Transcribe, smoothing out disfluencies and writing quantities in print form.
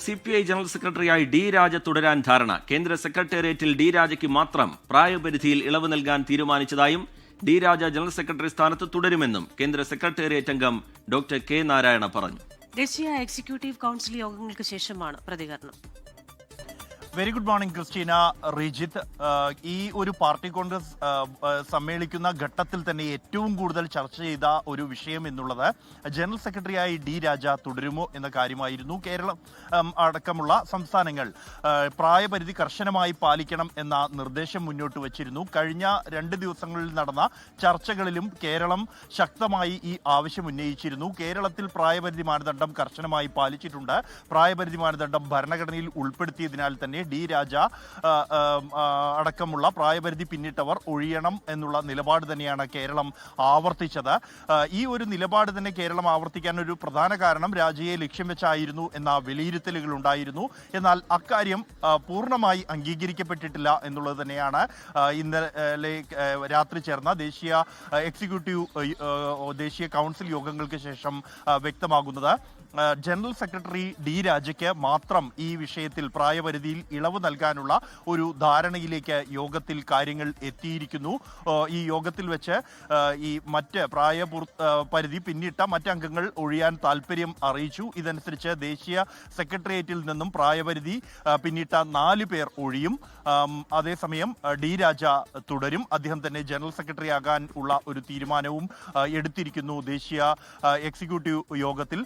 CPI general സെക്രട്ടറിയായി D രാജ തുടരാൻ ധാരണ. കേന്ദ്ര സെക്രട്ടേറിയറ്റിൽ ഡി രാജയ്ക്ക് മാത്രം പ്രായപരിധിയിൽ ഇളവ് നൽകാൻ തീരുമാനിച്ചതായും ഡി രാജ ജനറൽ സെക്രട്ടറി സ്ഥാനത്ത് തുടരുമെന്നും കേന്ദ്ര സെക്രട്ടേറിയറ്റ് അംഗം ഡോക്ടർ കെ നാരായണ പറഞ്ഞു. ദേശീയ എക്സിക്യൂട്ടീവ് കൗൺസിൽ യോഗങ്ങൾക്ക് ശേഷമാണ് പ്രതികരണം. Very good morning Christina, Rijith. ഈ ഒരു പാർട്ടി കോൺഗ്രസ് സമ്മേളിക്കുന്ന ഘട്ടത്തിൽ തന്നെ ഏറ്റവും കൂടുതൽ ചർച്ച ചെയ്ത ഒരു വിഷയം എന്നുള്ളത് ജനറൽ സെക്രട്ടറിയായി ഡി രാജ തുടരുമോ എന്ന കാര്യമായിരുന്നു. കേരളം അടക്കമുള്ള സംസ്ഥാനങ്ങൾ പ്രായപരിധി കർശനമായി പാലിക്കണം എന്ന നിർദ്ദേശം മുന്നോട്ട് വച്ചിരുന്നു. കഴിഞ്ഞ 2 ദിവസങ്ങളിൽ നടന്ന ചർച്ചകളിലും കേരളം ശക്തമായി ഈ ആവശ്യം ഉന്നയിച്ചിരുന്നു. കേരളത്തിൽ പ്രായപരിധി മാനദണ്ഡം കർശനമായി പാലിച്ചിട്ടുണ്ട്. പ്രായപരിധി മാനദണ്ഡം ഭരണഘടനയിൽ ഉൾപ്പെടുത്തിയതിനാൽ തന്നെ ഡി രാജ അടക്കമുള്ള പ്രായപരിധി പിന്നിട്ടവർ ഒഴിയണം എന്നുള്ള നിലപാട് തന്നെയാണ് കേരളം ആവർത്തിച്ചത്. ഈ ഒരു നിലപാട് തന്നെ കേരളം ആവർത്തിക്കാൻ ഒരു പ്രധാന കാരണം രാജയെ ലക്ഷ്യം വെച്ചായിരുന്നു എന്ന വിലയിരുത്തലുകൾ ഉണ്ടായിരുന്നു. എന്നാൽ അക്കാര്യം പൂർണ്ണമായി അംഗീകരിക്കപ്പെട്ടിട്ടില്ല എന്നുള്ളത് തന്നെയാണ് ഇന്നലെ രാത്രി ചേർന്ന ദേശീയ കൗൺസിൽ യോഗങ്ങൾക്ക് ശേഷം വ്യക്തമാകുന്നത്. ജനറൽ സെക്രട്ടറി ഡി രാജയ്ക്ക് മാത്രം ഈ വിഷയത്തിൽ പ്രായപരിധിയിൽ ഇളവ് നൽകാനുള്ള ഒരു ധാരണയിലേക്ക് യോഗത്തിൽ കാര്യങ്ങൾ എത്തിയിരിക്കുന്നു. ഈ യോഗത്തിൽ വെച്ച് ഈ മറ്റ് പരിധി പിന്നിട്ട മറ്റംഗങ്ങൾ ഒഴിയാൻ താല്പര്യം അറിയിച്ചു. ഇതനുസരിച്ച് ദേശീയ സെക്രട്ടേറിയറ്റിൽ നിന്നും പ്രായപരിധി പിന്നിട്ട 4 പേർ ഒഴിയും. അതേസമയം ഡി രാജ തുടരും. അദ്ദേഹം തന്നെ ജനറൽ സെക്രട്ടറി ആകാൻ ഉള്ള ഒരു തീരുമാനവും എടുത്തിരിക്കുന്നു ദേശീയ എക്സിക്യൂട്ടീവ് യോഗത്തിൽ.